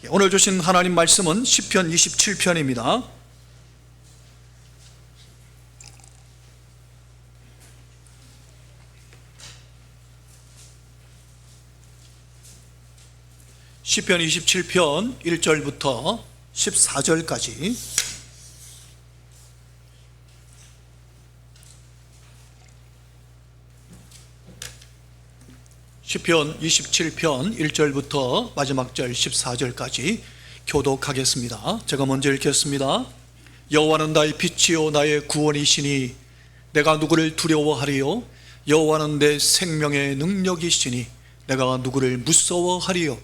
오늘 주신 하나님 말씀은 시편 27편입니다. 시편 27편 1절부터 14절까지 시편 27편 1절부터 마지막 절 14절까지 교독하겠습니다. 제가 먼저 읽겠습니다. 여호와는 나의 빛이요 나의 구원이시니 내가 누구를 두려워하리요? 여호와는 내 생명의 능력이시니 내가 누구를 무서워하리요?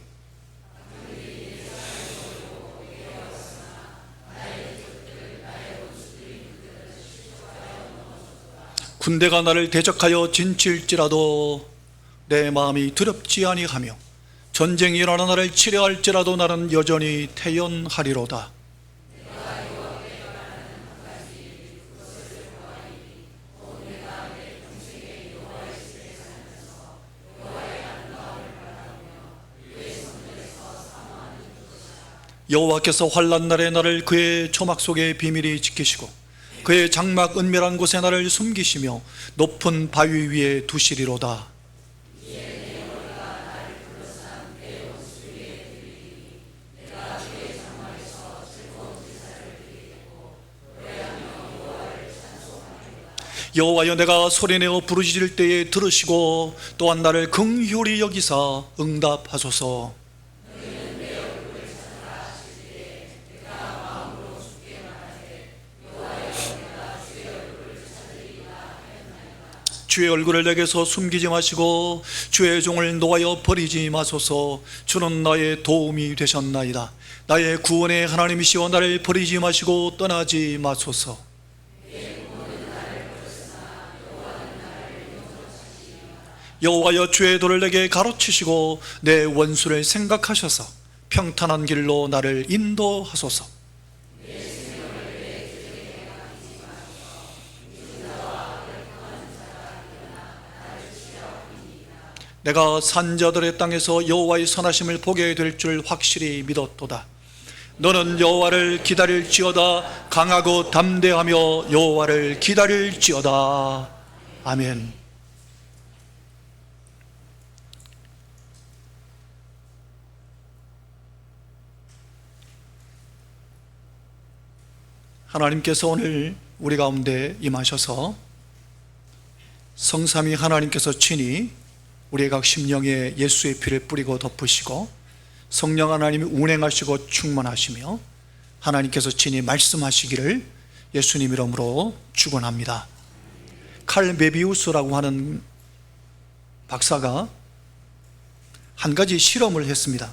군대가 나를 대적하여 진칠지라도 내 마음이 두렵지 아니하며 전쟁이 일어나 나를 치려할지라도 나는 여전히 태연하리로다. 여호와께서 환난 날에 나를 그의 초막 속에 비밀히 지키시고 그의 장막 은밀한 곳에 나를 숨기시며 높은 바위 위에 두시리로다. 여호와여, 내가 소리내어 부르짖을 때에 들으시고 또한 나를 긍휼히 여기사 응답하소서. 주의 얼굴을 내게서 숨기지 마시고 주의 종을 놓아여 버리지 마소서. 주는 나의 도움이 되셨나이다. 나의 구원의 하나님이시여 나를 버리지 마시고 떠나지 마소서. 여호와여, 주의 도를 내게 가로치시고 내 원수를 생각하셔서 평탄한 길로 나를 인도하소서. 내가 산자들의 땅에서 여호와의 선하심을 보게 될 줄 확실히 믿었도다. 너는 여호와를 기다릴지어다. 강하고 담대하며 여호와를 기다릴지어다. 아멘. 하나님께서 오늘 우리 가운데 임하셔서 성삼위 하나님께서 친히 우리의 각 심령에 예수의 피를 뿌리고 덮으시고 성령 하나님이 운행하시고 충만하시며 하나님께서 친히 말씀하시기를 예수님 이름으로 축원합니다. 칼 메비우스라고 하는 박사가 한 가지 실험을 했습니다.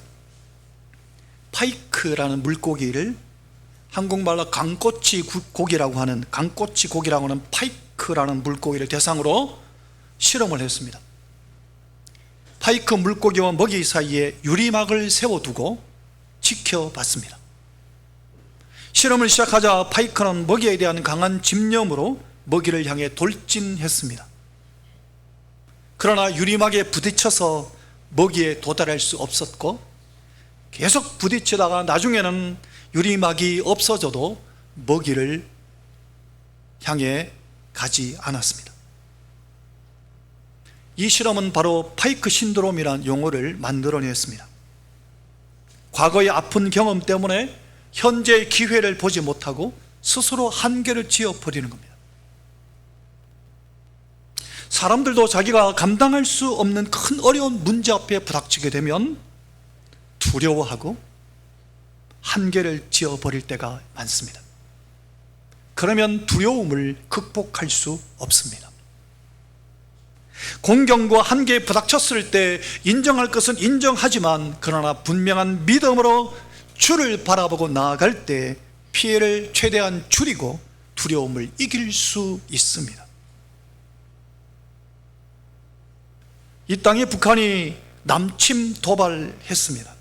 파이크라는 물고기를 한국말로 강꼬치 고기라고 하는 파이크라는 물고기를 대상으로 실험을 했습니다. 파이크 물고기와 먹이 사이에 유리막을 세워두고 지켜봤습니다. 실험을 시작하자 파이크는 먹이에 대한 강한 집념으로 먹이를 향해 돌진했습니다. 그러나 유리막에 부딪혀서 먹이에 도달할 수 없었고 계속 부딪히다가 나중에는 유리막이 없어져도 먹이를 향해 가지 않았습니다. 이 실험은 바로 파이크 신드롬이라는 용어를 만들어냈습니다. 과거의 아픈 경험 때문에 현재의 기회를 보지 못하고 스스로 한계를 지어버리는 겁니다. 사람들도 자기가 감당할 수 없는 큰 어려운 문제 앞에 부닥치게 되면 두려워하고 한계를 지어버릴 때가 많습니다. 그러면 두려움을 극복할 수 없습니다. 공경과 한계에 부닥쳤을 때 인정할 것은 인정하지만 그러나 분명한 믿음으로 주를 바라보고 나아갈 때 피해를 최대한 줄이고 두려움을 이길 수 있습니다. 이 땅에 북한이 남침 도발했습니다.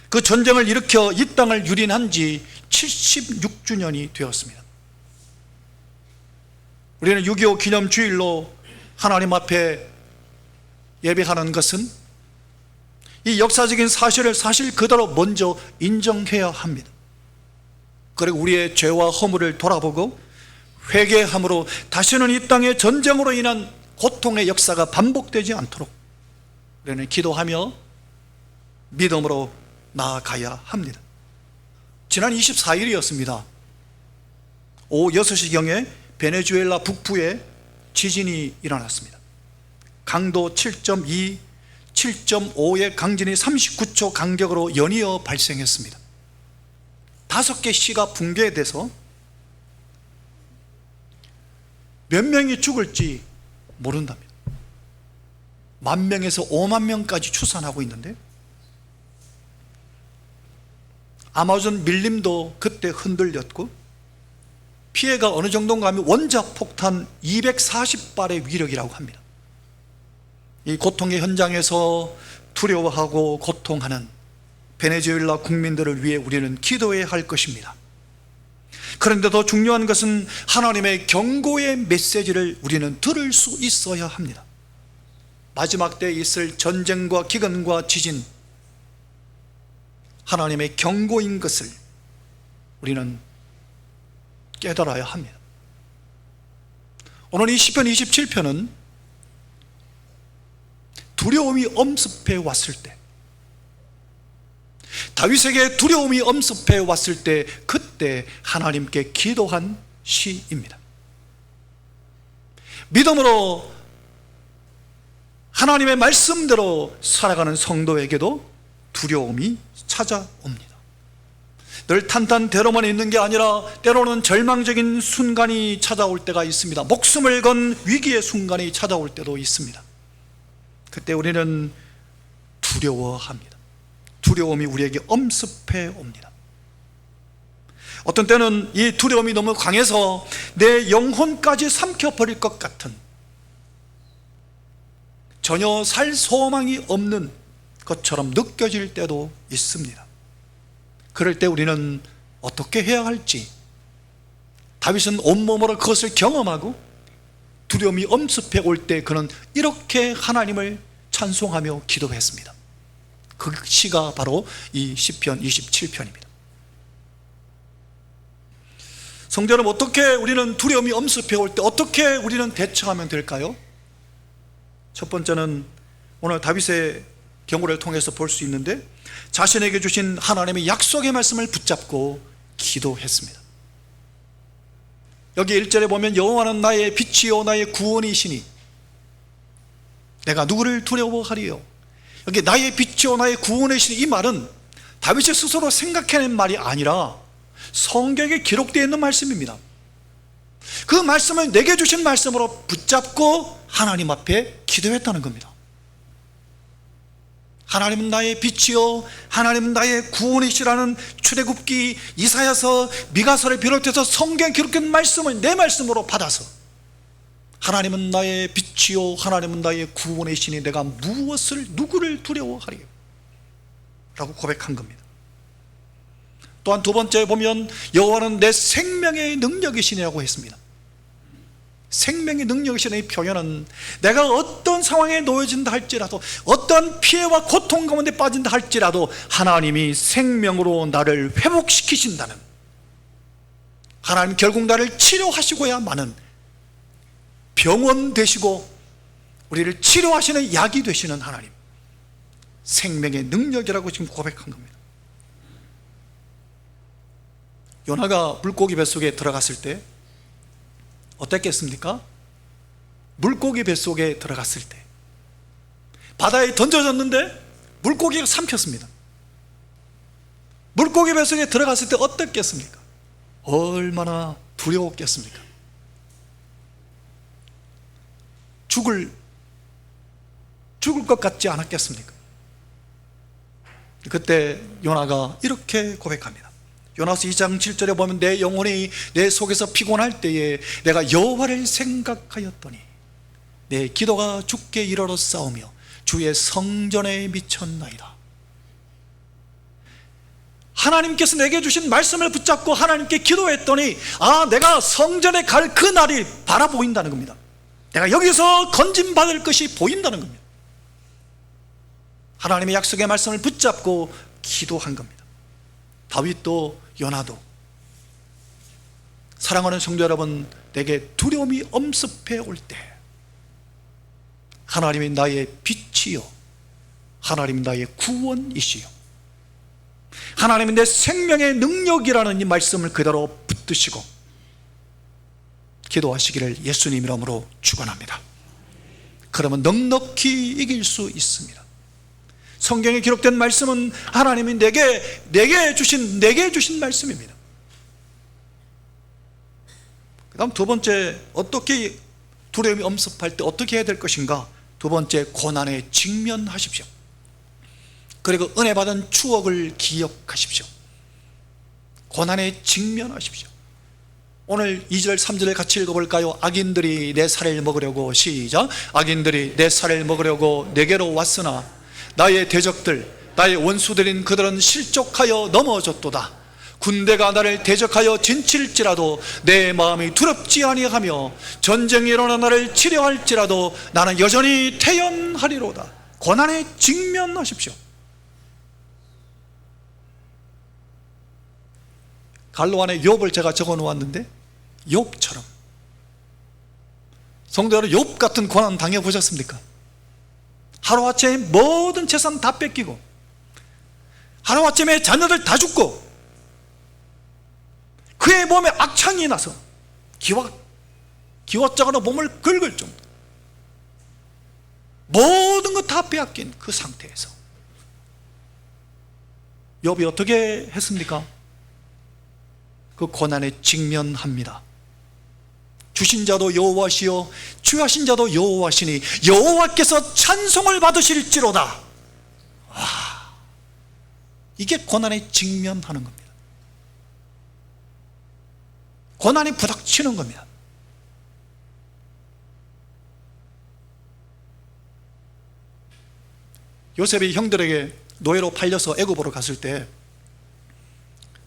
그 전쟁을 일으켜 이 땅을 유린한 지 76주년이 되었습니다. 우리는 6.25 기념주일로 하나님 앞에 예배하는 것은 이 역사적인 사실을 사실 그대로 먼저 인정해야 합니다. 그리고 우리의 죄와 허물을 돌아보고 회개함으로 다시는 이 땅의 전쟁으로 인한 고통의 역사가 반복되지 않도록 우리는 기도하며 믿음으로 나아가야 합니다. 지난 24일이었습니다. 오후 6시경에 베네수엘라 북부에 지진이 일어났습니다. 강도 7.2, 7.5의 강진이 39초 간격으로 연이어 발생했습니다. 5개 시가 붕괴돼서 몇 명이 죽을지 모른답니다. 10,000명에서 50,000명까지 추산하고 있는데, 아마존 밀림도 그때 흔들렸고, 피해가 어느 정도인가 하면 원자 폭탄 240발의 위력이라고 합니다. 이 고통의 현장에서 두려워하고 고통하는 베네수엘라 국민들을 위해 우리는 기도해야 할 것입니다. 그런데 더 중요한 것은 하나님의 경고의 메시지를 우리는 들을 수 있어야 합니다. 마지막 때에 있을 전쟁과 기근과 지진, 하나님의 경고인 것을 우리는 깨달아야 합니다. 오늘 이 시편 27편은 두려움이 엄습해 왔을 때, 다윗에게 두려움이 엄습해 왔을 때 그때 하나님께 기도한 시입니다. 믿음으로 하나님의 말씀대로 살아가는 성도에게도 두려움이 찾아옵니다. 늘 탄탄대로만 있는 게 아니라 때로는 절망적인 순간이 찾아올 때가 있습니다. 목숨을 건 위기의 순간이 찾아올 때도 있습니다. 그때 우리는 두려워합니다. 두려움이 우리에게 엄습해 옵니다. 어떤 때는 이 두려움이 너무 강해서 내 영혼까지 삼켜버릴 것 같은, 전혀 살 소망이 없는 것처럼 느껴질 때도 있습니다. 그럴 때 우리는 어떻게 해야 할지, 다윗은 온몸으로 그것을 경험하고 두려움이 엄습해 올 때 그는 이렇게 하나님을 찬송하며 기도했습니다. 그 시가 바로 이 시편 27편입니다. 성도는 어떻게 우리는 두려움이 엄습해 올 때 어떻게 우리는 대처하면 될까요? 첫 번째는 오늘 다윗의 경우를 통해서 볼 수 있는데, 자신에게 주신 하나님의 약속의 말씀을 붙잡고 기도했습니다. 여기 1절에 보면 여호와는 나의 빛이요 나의 구원이시니 내가 누구를 두려워하리요. 여기 나의 빛이요 나의 구원이시니, 이 말은 다윗이 스스로 생각해낸 말이 아니라 성경에 기록되어 있는 말씀입니다. 그 말씀을 내게 주신 말씀으로 붙잡고 하나님 앞에 기도했다는 겁니다. 하나님은 나의 빛이요 하나님은 나의 구원이시라는 출애굽기, 이사야서, 미가서를 비롯해서 성경에 기록된 말씀을 내 말씀으로 받아서 하나님은 나의 빛이요 하나님은 나의 구원이시니 내가 누구를 두려워하리요 라고 고백한 겁니다. 또한 두 번째 보면 여호와는 내 생명의 능력이시니라고 했습니다. 생명의 능력이시라는 이 표현은 내가 어떤 상황에 놓여진다 할지라도, 어떤 피해와 고통 가운데 빠진다 할지라도 하나님이 생명으로 나를 회복시키신다는, 하나님 결국 나를 치료하시고야만은 병원 되시고 우리를 치료하시는 약이 되시는 하나님, 생명의 능력이라고 지금 고백한 겁니다. 요나가 물고기 뱃속에 들어갔을 때 어땠겠습니까? 물고기 뱃속에 들어갔을 때 바다에 던져졌는데 물고기가 삼켰습니다. 물고기 뱃속에 들어갔을 때 어땠겠습니까? 얼마나 두려웠겠습니까? 죽을 것 같지 않았겠습니까? 그때 요나가 이렇게 고백합니다. 요나서 2장 7절에 보면 내 영혼이 내 속에서 피곤할 때에 내가 여호와를 생각하였더니 내 기도가 주께 이르러 싸우며 주의 성전에 미쳤나이다. 하나님께서 내게 주신 말씀을 붙잡고 하나님께 기도했더니 내가 성전에 갈 그 날이 바라보인다는 겁니다. 내가 여기서 건진받을 것이 보인다는 겁니다. 하나님의 약속의 말씀을 붙잡고 기도한 겁니다. 다윗도 요나도. 사랑하는 성도 여러분, 내게 두려움이 엄습해 올 때 하나님이 나의 빛이요 하나님이 나의 구원이시요 하나님이 내 생명의 능력이라는 이 말씀을 그대로 붙드시고 기도하시기를 예수님 이름으로 축원합니다. 그러면 넉넉히 이길 수 있습니다. 성경에 기록된 말씀은 하나님이 내게 주신 말씀입니다. 그 다음 두 번째, 어떻게 두려움이 엄습할 때 어떻게 해야 될 것인가? 두 번째, 고난에 직면하십시오. 그리고 은혜 받은 추억을 기억하십시오. 고난에 직면하십시오. 오늘 2절 3절을 같이 읽어볼까요? 악인들이 내 살을 먹으려고, 시작, 악인들이 내 살을 먹으려고 내게로 왔으나 나의 대적들, 나의 원수들인 그들은 실족하여 넘어졌도다. 군대가 나를 대적하여 진칠지라도 내 마음이 두렵지 아니하며 전쟁이 일어나 나를 치려할지라도 나는 여전히 태연하리로다. 고난에 직면하십시오. 갈로 안에 욥을 제가 적어 놓았는데, 욥처럼 성도 여러분, 욥 같은 고난 당해보셨습니까? 하루아침에 모든 재산 다 뺏기고 하루아침에 자녀들 다 죽고 그의 몸에 악창이 나서 기왓장으로 몸을 긁을 정도, 모든 것 다 빼앗긴 그 상태에서 욥이 어떻게 했습니까? 그 고난에 직면합니다. 주신 자도 여호와시요 취하신 자도 여호와시니 여호와께서 찬송을 받으실지로다. 와, 이게 고난에 직면하는 겁니다. 고난이 부닥치는 겁니다. 요셉이 형들에게 노예로 팔려서 애굽으로 갔을 때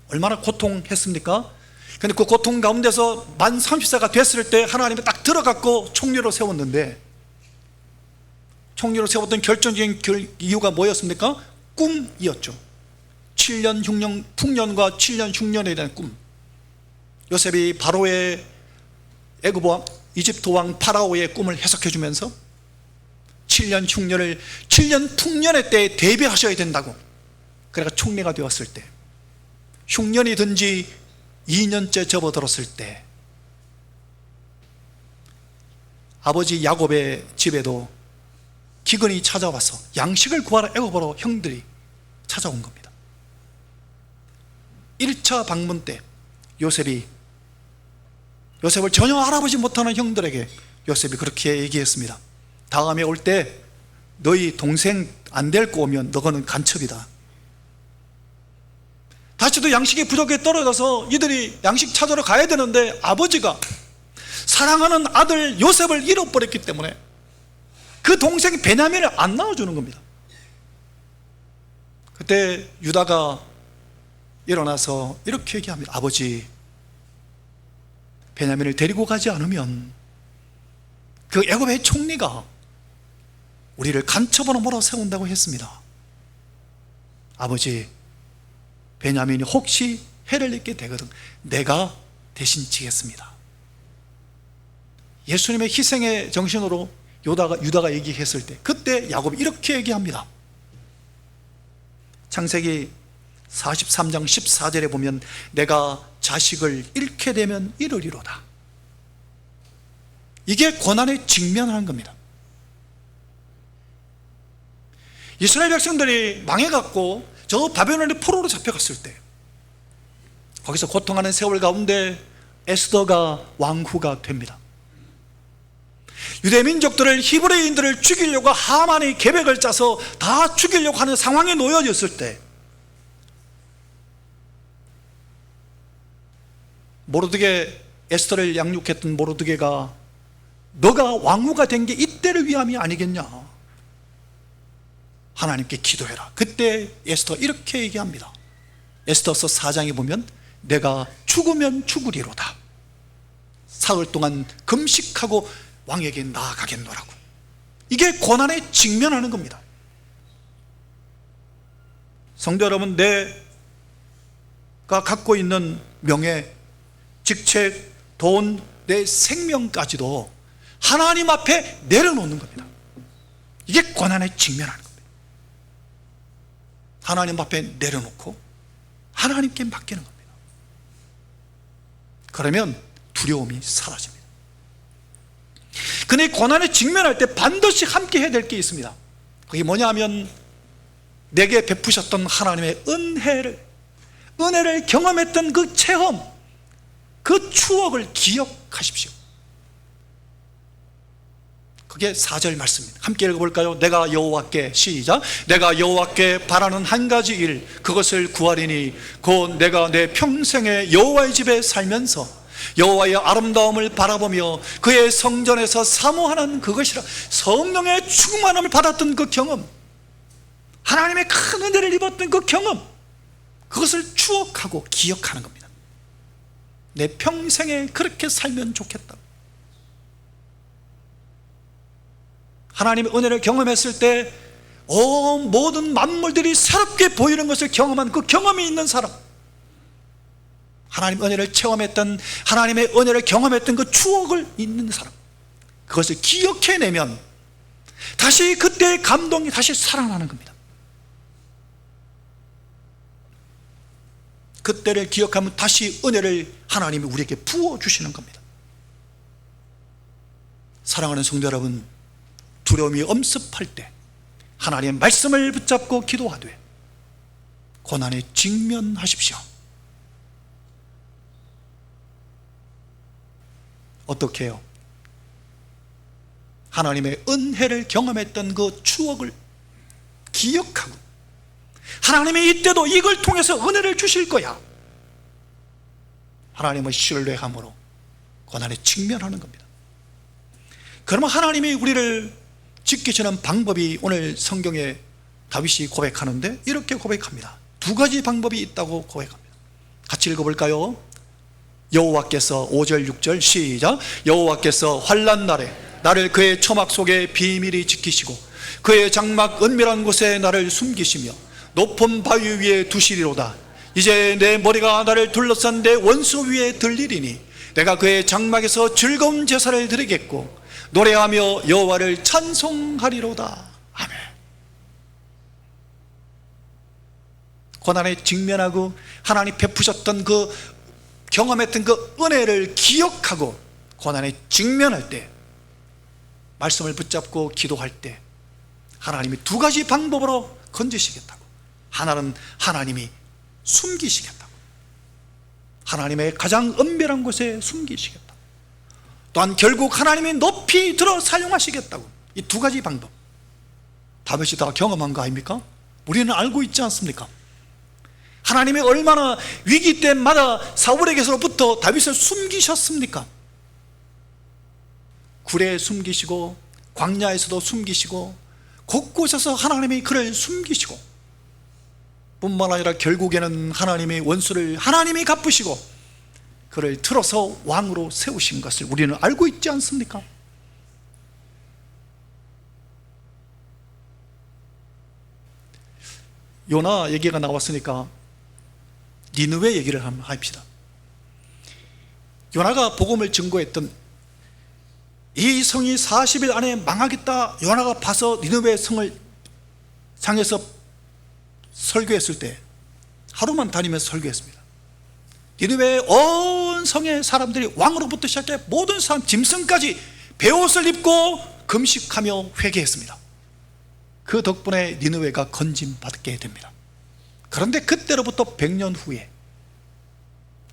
얼마나 고통했습니까? 근데 그 고통 가운데서 만 30세가 됐을 때 하나님이 딱 들어갔고 총리로 세웠는데, 총리로 세웠던 결정적인 이유가 뭐였습니까? 꿈이었죠. 7년 흉년, 풍년과 7년 흉년에 대한 꿈. 요셉이 바로의 애굽 왕, 이집트 왕 파라오의 꿈을 해석해 주면서 7년 흉년을 7년 풍년의 때에 대비하셔야 된다고. 그래서 총리가 되었을 때, 흉년이 든지 2년째 접어들었을 때 아버지 야곱의 집에도 기근이 찾아와서 양식을 구하러 애굽으로 형들이 찾아온 겁니다. 1차 방문 때 요셉을 전혀 알아보지 못하는 형들에게 요셉이 그렇게 얘기했습니다. 다음에 올 때 너희 동생 안 데리고 오면 너거는 간첩이다. 다시도 양식이 부족해 떨어져서 이들이 양식 찾으러 가야 되는데 아버지가 사랑하는 아들 요셉을 잃어버렸기 때문에 그 동생 베냐민을 안 낳아주는 겁니다. 그때 유다가 일어나서 이렇게 얘기합니다. 아버지, 베냐민을 데리고 가지 않으면 그 애굽의 총리가 우리를 간첩으로 몰아세운다고 했습니다. 아버지, 베냐민이 혹시 해를 입게 되거든 내가 대신 지겠습니다. 예수님의 희생의 정신으로 유다가 얘기했을 때 그때 야곱이 이렇게 얘기합니다. 창세기 43장 14절에 보면 내가 자식을 잃게 되면 잃으리로다. 이게 고난에 직면하는 겁니다. 이스라엘 백성들이 망해갖고 저 바벨론의 포로로 잡혀갔을 때 거기서 고통하는 세월 가운데 에스더가 왕후가 됩니다. 유대민족들을, 히브리인들을 죽이려고 하만이 계획을 짜서 다 죽이려고 하는 상황에 놓여졌을 때 모르드게, 에스더를 양육했던 모르드게가 너가 왕후가 된 게 이때를 위함이 아니겠냐, 하나님께 기도해라. 그때 에스더 이렇게 얘기합니다. 에스더서 4장에 보면 내가 죽으면 죽으리로다. 사흘 동안 금식하고 왕에게 나아가겠노라고. 이게 고난에 직면하는 겁니다. 성도 여러분, 내가 갖고 있는 명예, 직책, 돈, 내 생명까지도 하나님 앞에 내려놓는 겁니다. 이게 고난에 직면하는 겁니다. 하나님 앞에 내려놓고 하나님께 맡기는 겁니다. 그러면 두려움이 사라집니다. 근데 고난에 직면할 때 반드시 함께 해야 될 게 있습니다. 그게 뭐냐 하면 내게 베푸셨던 하나님의 은혜를 경험했던 그 체험, 그 추억을 기억하십시오. 그게 4절 말씀입니다. 함께 읽어볼까요? 내가 여호와께, 시작, 내가 여호와께 바라는 한 가지 일, 그것을 구하리니 곧 내가 내 평생에 여호와의 집에 살면서 여호와의 아름다움을 바라보며 그의 성전에서 사모하는 그것이라. 성령의 충만함을 받았던 그 경험, 하나님의 큰 은혜를 입었던 그 경험, 그것을 추억하고 기억하는 겁니다. 내 평생에 그렇게 살면 좋겠다. 하나님의 은혜를 경험했을 때 모든 만물들이 새롭게 보이는 것을 경험한 그 경험이 있는 사람, 하나님의 은혜를 체험했던, 하나님의 은혜를 경험했던 그 추억을 있는 사람, 그것을 기억해내면 다시 그때의 감동이 다시 살아나는 겁니다. 그때를 기억하면 다시 은혜를 하나님이 우리에게 부어주시는 겁니다. 사랑하는 성도 여러분, 두려움이 엄습할 때 하나님의 말씀을 붙잡고 기도하되 고난에 직면하십시오. 어떻게 해요? 하나님의 은혜를 경험했던 그 추억을 기억하고 하나님이 이때도 이걸 통해서 은혜를 주실 거야, 하나님을 신뢰함으로 고난에 직면하는 겁니다. 그러면 하나님이 우리를 지키시는 방법이 오늘 성경에 다윗이 고백하는데 이렇게 고백합니다. 2가지 방법이 있다고 고백합니다. 같이 읽어볼까요? 여호와께서, 5절 6절 시작, 여호와께서 환난 날에 나를 그의 초막 속에 비밀히 지키시고 그의 장막 은밀한 곳에 나를 숨기시며 높은 바위 위에 두시리로다. 이제 내 머리가 나를 둘러싼 내 원수 위에 들리리니 내가 그의 장막에서 즐거운 제사를 드리겠고 노래하며 여호와를 찬송하리로다. 아멘. 고난에 직면하고 하나님 베푸셨던 그 경험했던 그 은혜를 기억하고 고난에 직면할 때, 말씀을 붙잡고 기도할 때 하나님이 2가지 방법으로 건지시겠다고. 하나는 하나님이 숨기시겠다고, 하나님의 가장 은밀한 곳에 숨기시겠다고. 또한 결국 하나님이 높이 들어 사용하시겠다고. 이 2가지 방법 다윗이 다 경험한 거 아닙니까? 우리는 알고 있지 않습니까? 하나님이 얼마나 위기 때마다 사울에게서부터 다윗을 숨기셨습니까? 굴에 숨기시고 광야에서도 숨기시고 곳곳에서 하나님이 그를 숨기시고, 뿐만 아니라 결국에는 하나님의 원수를 하나님이 갚으시고 그를 틀어서 왕으로 세우신 것을 우리는 알고 있지 않습니까? 요나 얘기가 나왔으니까 니느웨 얘기를 한번 합시다. 요나가 복음을 증거했던 이 성이 40일 안에 망하겠다, 요나가 봐서 니느웨 성을 상에서 설교했을 때 하루만 다니면서 설교했습니다. 니느웨 온 성의 사람들이 왕으로부터 시작해 모든 사람, 짐승까지 베옷을 입고 금식하며 회개했습니다. 그 덕분에 니느웨가 건짐받게 됩니다. 그런데 그때로부터 100년 후에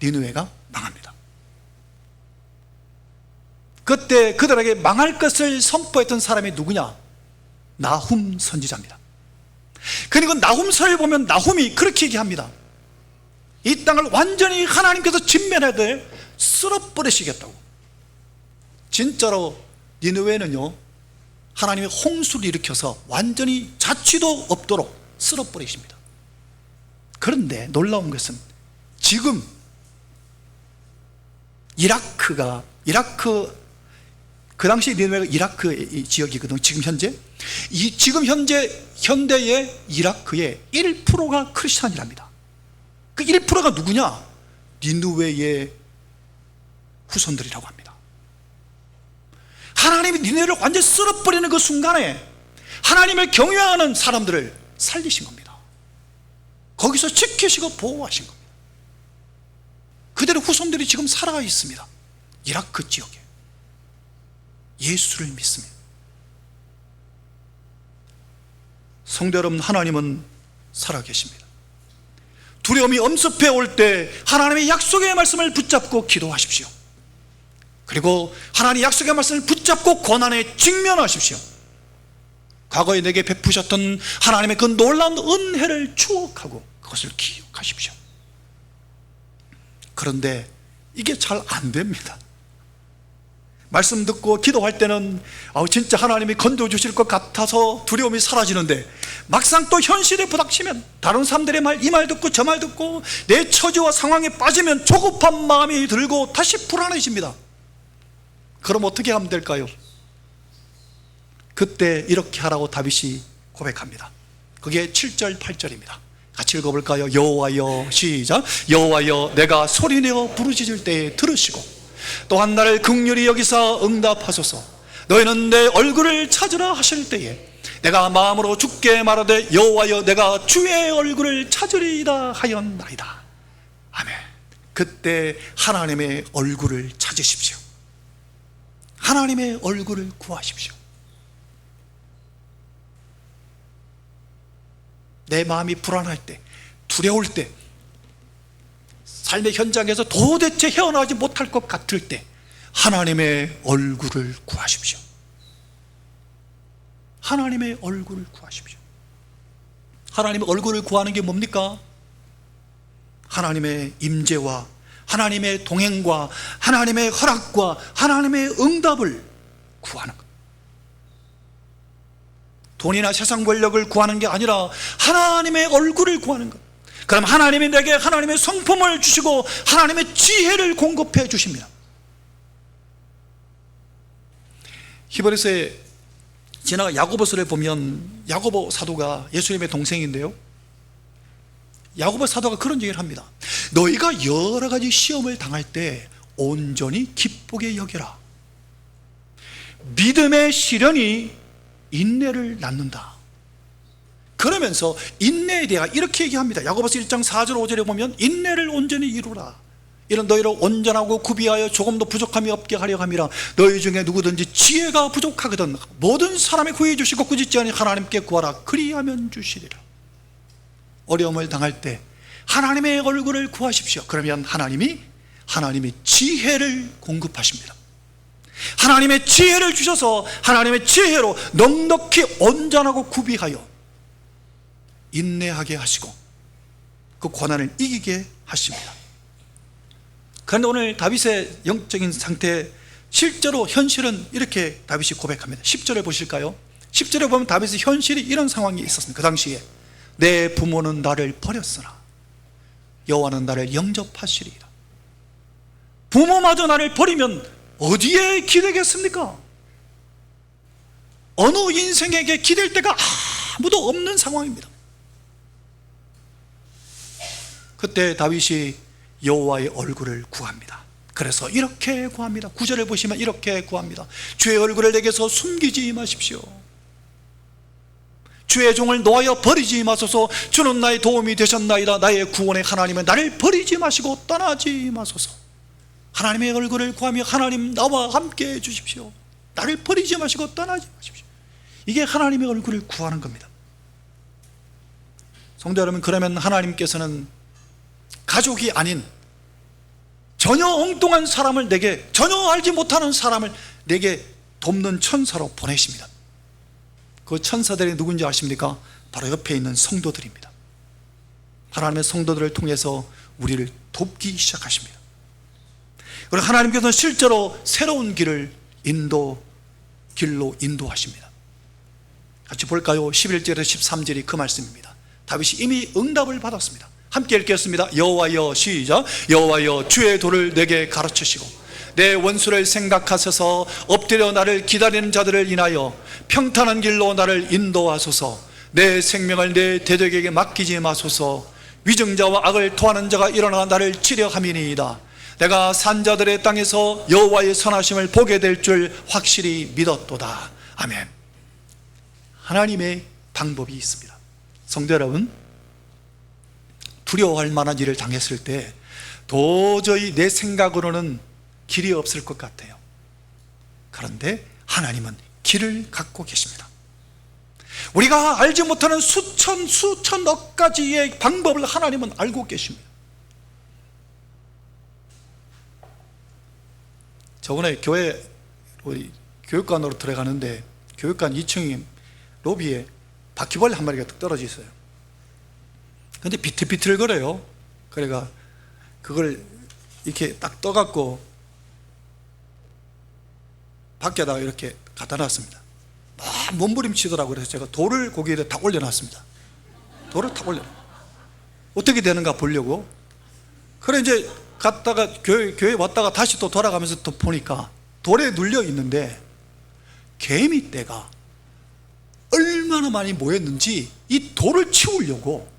니느웨가 망합니다. 그때 그들에게 망할 것을 선포했던 사람이 누구냐? 나훔 선지자입니다. 그리고 나훔서를 보면 나훔이 그렇게 얘기합니다. 이 땅을 완전히 하나님께서 진멸해야 돼, 쓸어버리시겠다고. 진짜로 니느웨는요, 하나님이 홍수를 일으켜서 완전히 자취도 없도록 쓸어버리십니다. 그런데 놀라운 것은 지금 이라크 그 당시 니느웨가 이라크 지역이거든요. 지금 현재 현대의 이라크의 1%가 크리스찬이랍니다. 그 1%가 누구냐? 니느웨의 후손들이라고 합니다. 하나님이 니느웨를 완전히 쓸어버리는 그 순간에 하나님을 경외하는 사람들을 살리신 겁니다. 거기서 지키시고 보호하신 겁니다. 그대로 후손들이 지금 살아 있습니다. 이라크 지역에 예수를 믿습니다. 성도 여러분, 하나님은 살아계십니다. 두려움이 엄습해 올 때 하나님의 약속의 말씀을 붙잡고 기도하십시오. 그리고 하나님의 약속의 말씀을 붙잡고 고난에 직면하십시오. 과거에 내게 베푸셨던 하나님의 그 놀라운 은혜를 추억하고 그것을 기억하십시오. 그런데 이게 잘 안 됩니다. 말씀 듣고 기도할 때는 진짜 하나님이 건져주실 것 같아서 두려움이 사라지는데, 막상 또 현실에 부닥치면 다른 사람들의 말, 이 말 듣고 저 말 듣고 내 처지와 상황에 빠지면 조급한 마음이 들고 다시 불안해집니다. 그럼 어떻게 하면 될까요? 그때 이렇게 하라고 다윗이 고백합니다. 그게 7절 8절입니다 같이 읽어볼까요? 여호와여, 시작. 여호와여, 내가 소리내어 부르짖을 때에 들으시고 또한 나를 긍휼히 여기사 응답하소서. 너희는 내 얼굴을 찾으라 하실 때에 내가 마음으로 주께 말하되 여호와여, 내가 주의 얼굴을 찾으리이다 하였나이다. 아멘. 그때 하나님의 얼굴을 찾으십시오. 하나님의 얼굴을 구하십시오. 내 마음이 불안할 때, 두려울 때, 삶의 현장에서 도대체 헤어나지 못할 것 같을 때 하나님의 얼굴을 구하십시오. 하나님의 얼굴을 구하십시오. 하나님의 얼굴을 구하는 게 뭡니까? 하나님의 임재와 하나님의 동행과 하나님의 허락과 하나님의 응답을 구하는 것. 돈이나 세상 권력을 구하는 게 아니라 하나님의 얼굴을 구하는 것. 그럼 하나님이 내게 하나님의 성품을 주시고 하나님의 지혜를 공급해 주십니다. 히브리서에 지나가 야고보서를 보면 야고보 사도가 예수님의 동생인데요, 야고보 사도가 그런 얘기를 합니다. 너희가 여러 가지 시험을 당할 때 온전히 기쁘게 여겨라. 믿음의 시련이 인내를 낳는다. 그러면서 인내에 대해 이렇게 얘기합니다. 야고보서 1장 4절 5절에 보면 인내를 온전히 이루라. 이런 너희를 온전하고 구비하여 조금도 부족함이 없게 하려 함이라. 너희 중에 누구든지 지혜가 부족하거든 모든 사람이 구해 주시고 꾸짖지 아니 하나님께 구하라. 그리하면 주시리라. 어려움을 당할 때 하나님의 얼굴을 구하십시오. 그러면 하나님이 지혜를 공급하십니다. 하나님의 지혜를 주셔서 하나님의 지혜로 넉넉히 온전하고 구비하여 인내하게 하시고 그 고난을 이기게 하십니다. 그런데 오늘 다윗의 영적인 상태, 실제로 현실은 이렇게 다윗이 고백합니다. 10절에 보실까요? 10절에 보면 다윗의 현실이 이런 상황이 있었습니다. 그 당시에 내 부모는 나를 버렸으나 여호와는 나를 영접하시리이다. 부모마저 나를 버리면 어디에 기대겠습니까? 어느 인생에게 기댈 데가 아무도 없는 상황입니다. 그때 다윗이 여호와의 얼굴을 구합니다. 그래서 이렇게 구합니다. 9절을 보시면 이렇게 구합니다. 주의 얼굴을 내게서 숨기지 마십시오. 주의 종을 놓아여 버리지 마소서. 주는 나의 도움이 되셨나이다. 나의 구원의 하나님은 나를 버리지 마시고 떠나지 마소서. 하나님의 얼굴을 구하며 하나님 나와 함께 해주십시오. 나를 버리지 마시고 떠나지 마십시오. 이게 하나님의 얼굴을 구하는 겁니다. 성도 여러분, 그러면 하나님께서는 가족이 아닌 전혀 엉뚱한 사람을 내게, 전혀 알지 못하는 사람을 내게 돕는 천사로 보내십니다. 그 천사들이 누군지 아십니까? 바로 옆에 있는 성도들입니다. 하나님의 성도들을 통해서 우리를 돕기 시작하십니다. 그리고 하나님께서는 실제로 새로운 길로 인도하십니다. 같이 볼까요? 11절에서 13절이 그 말씀입니다. 다윗이 이미 응답을 받았습니다. 함께 읽겠습니다. 여호와여, 시작. 여호와여, 주의 도를 내게 가르치시고 내 원수를 생각하셔서 엎드려 나를 기다리는 자들을 인하여 평탄한 길로 나를 인도하소서. 내 생명을 내 대적에게 맡기지 마소서. 위증자와 악을 토하는 자가 일어나 나를 치려 함이니이다. 내가 산자들의 땅에서 여호와의 선하심을 보게 될 줄 확실히 믿었도다. 아멘. 하나님의 방법이 있습니다. 성도 여러분, 두려워할 만한 일을 당했을 때 도저히 내 생각으로는 길이 없을 것 같아요. 그런데 하나님은 길을 갖고 계십니다. 우리가 알지 못하는 수천억 가지의 방법을 하나님은 알고 계십니다. 저번에 교회 우리 교육관으로 들어가는데 교육관 2층 로비에 바퀴벌레 한 마리가 딱 떨어져 있어요. 근데 비틀비틀거려요. 그래가 그걸 이렇게 딱 떠갖고 밖에다가 이렇게 갖다 놨습니다. 막 몸부림치더라고요. 그래서 제가 돌을 거기에 다 올려놨습니다. 돌을 탁 올려. 어떻게 되는가 보려고. 그래 이제 갔다가 교회 왔다가 다시 또 돌아가면서 또 보니까 돌에 눌려 있는데 개미떼가 얼마나 많이 모였는지 이 돌을 치우려고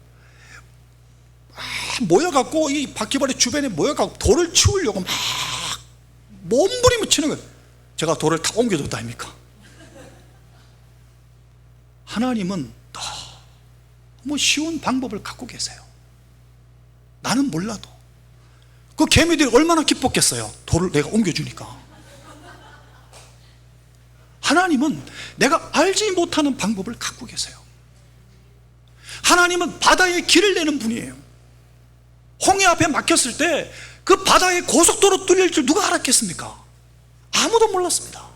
모여갖고 이 바퀴벌레 주변에 모여갖고 돌을 치우려고 막 몸부림을 치는 거예요. 제가 돌을 다 옮겨줬다 아닙니까? 하나님은 너무 쉬운 방법을 갖고 계세요. 나는 몰라도 그 개미들이 얼마나 기뻤겠어요. 돌을 내가 옮겨주니까. 하나님은 내가 알지 못하는 방법을 갖고 계세요. 하나님은 바다에 길을 내는 분이에요. 홍해 앞에 막혔을 때 그 바다에 고속도로 뚫릴 줄 누가 알았겠습니까? 아무도 몰랐습니다.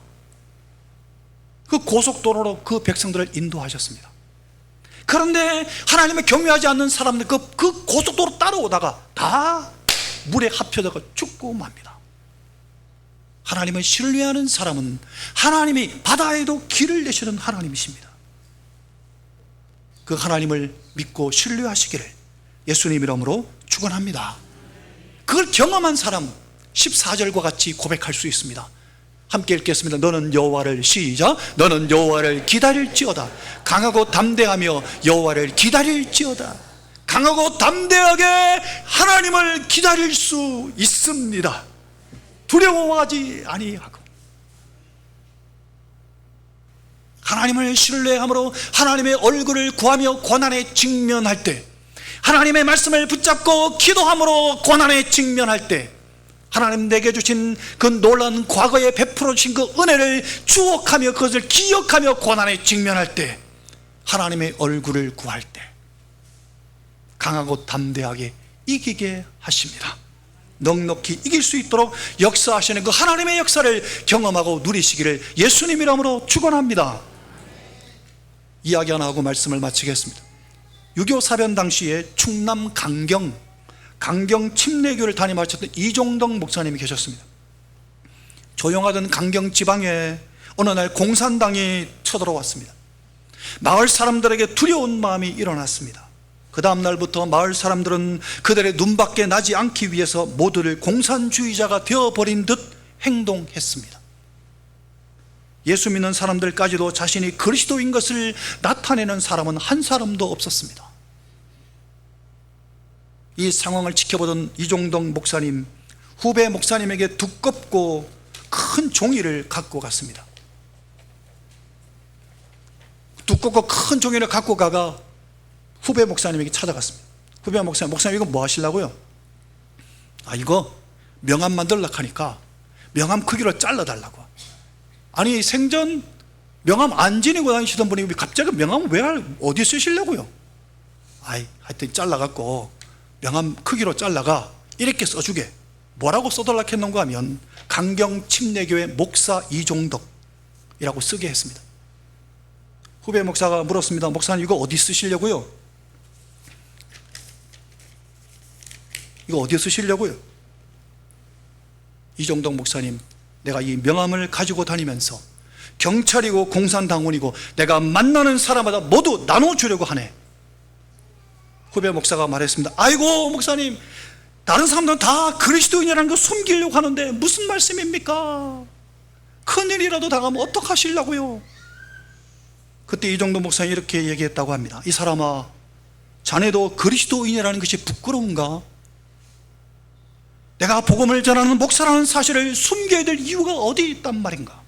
그 고속도로로 그 백성들을 인도하셨습니다. 그런데 하나님을 경외하지 않는 사람들 그 고속도로 따라오다가 다 물에 합쳐져서 죽고 맙니다. 하나님을 신뢰하는 사람은 하나님이 바다에도 길을 내시는 하나님이십니다. 그 하나님을 믿고 신뢰하시기를 예수님 이름으로 축원합니다. 그걸 경험한 사람 14절과 같이 고백할 수 있습니다. 함께 읽겠습니다. 너는 여호와를, 시작. 너는 여호와를 기다릴지어다. 강하고 담대하며 여호와를 기다릴지어다. 강하고 담대하게 하나님을 기다릴 수 있습니다. 두려워하지 아니하고 하나님을 신뢰함으로 하나님의 얼굴을 구하며 고난에 직면할 때, 하나님의 말씀을 붙잡고 기도함으로 고난에 직면할 때, 하나님 내게 주신 그 놀라운 과거에 베풀어 주신 그 은혜를 추억하며 그것을 기억하며 고난에 직면할 때, 하나님의 얼굴을 구할 때 강하고 담대하게 이기게 하십니다. 넉넉히 이길 수 있도록 역사하시는 그 하나님의 역사를 경험하고 누리시기를 예수님 이름으로 축원합니다. 이야기 하나 하고 말씀을 마치겠습니다. 6.25 사변 당시에 충남 강경 침례교를 담임하셨던 이종덕 목사님이 계셨습니다. 조용하던 강경 지방에 어느 날 공산당이 쳐들어왔습니다. 마을 사람들에게 두려운 마음이 일어났습니다. 그 다음 날부터 마을 사람들은 그들의 눈밖에 나지 않기 위해서 모두를 공산주의자가 되어버린 듯 행동했습니다. 예수 믿는 사람들까지도 자신이 그리스도인 것을 나타내는 사람은 한 사람도 없었습니다. 이 상황을 지켜보던 이종덕 목사님, 후배 목사님에게 두껍고 큰 종이를 갖고 갔습니다. 두껍고 큰 종이를 갖고 가가 후배 목사님에게 찾아갔습니다. 후배 목사님, 이거 뭐 하시려고요? 이거 명함 만들려고 하니까 명함 크기로 잘라달라고. 아니 생전 명함 안 지니고 다니시던 분이 갑자기 명함 왜 어디 쓰시려고요? 하여튼 잘라갖고 명함 크기로 잘라가 이렇게 써주게. 뭐라고 써달라고 했는가 하면 강경 침례교회 목사 이종덕이라고 쓰게 했습니다. 후배 목사가 물었습니다. 목사님 이거 어디 쓰시려고요? 이거 어디에 쓰시려고요? 이종덕 목사님, 내가 이 명함을 가지고 다니면서 경찰이고 공산당원이고 내가 만나는 사람마다 모두 나눠주려고 하네. 후배 목사가 말했습니다. 아이고 목사님, 다른 사람들은 다 그리스도인이라는 거 숨기려고 하는데 무슨 말씀입니까? 큰일이라도 당하면 어떡하시려고요? 그때 이정도 목사님이 이렇게 얘기했다고 합니다. 이 사람아, 자네도 그리스도인이라는 것이 부끄러운가? 내가 복음을 전하는 목사라는 사실을 숨겨야 될 이유가 어디 있단 말인가?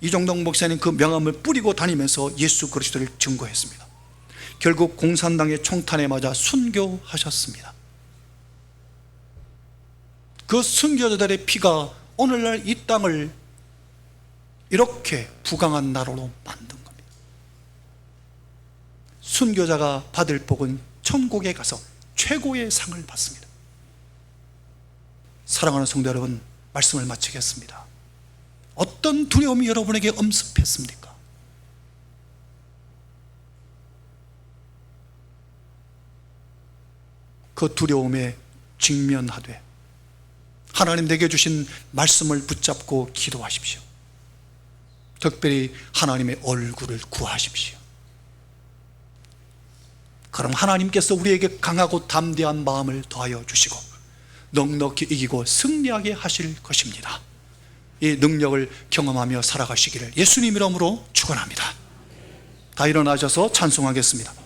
이정동 목사님 그 명함을 뿌리고 다니면서 예수 그리스도를 증거했습니다. 결국 공산당의 총탄에 맞아 순교하셨습니다. 그 순교자들의 피가 오늘날 이 땅을 이렇게 부강한 나라로 만든 겁니다. 순교자가 받을 복은 천국에 가서 최고의 상을 받습니다. 사랑하는 성도 여러분, 말씀을 마치겠습니다. 어떤 두려움이 여러분에게 엄습했습니까? 그 두려움에 직면하되 하나님 내게 주신 말씀을 붙잡고 기도하십시오. 특별히 하나님의 얼굴을 구하십시오. 그럼 하나님께서 우리에게 강하고 담대한 마음을 더하여 주시고 넉넉히 이기고 승리하게 하실 것입니다. 이 능력을 경험하며 살아가시기를 예수님 이름으로 축원합니다. 다 일어나셔서 찬송하겠습니다.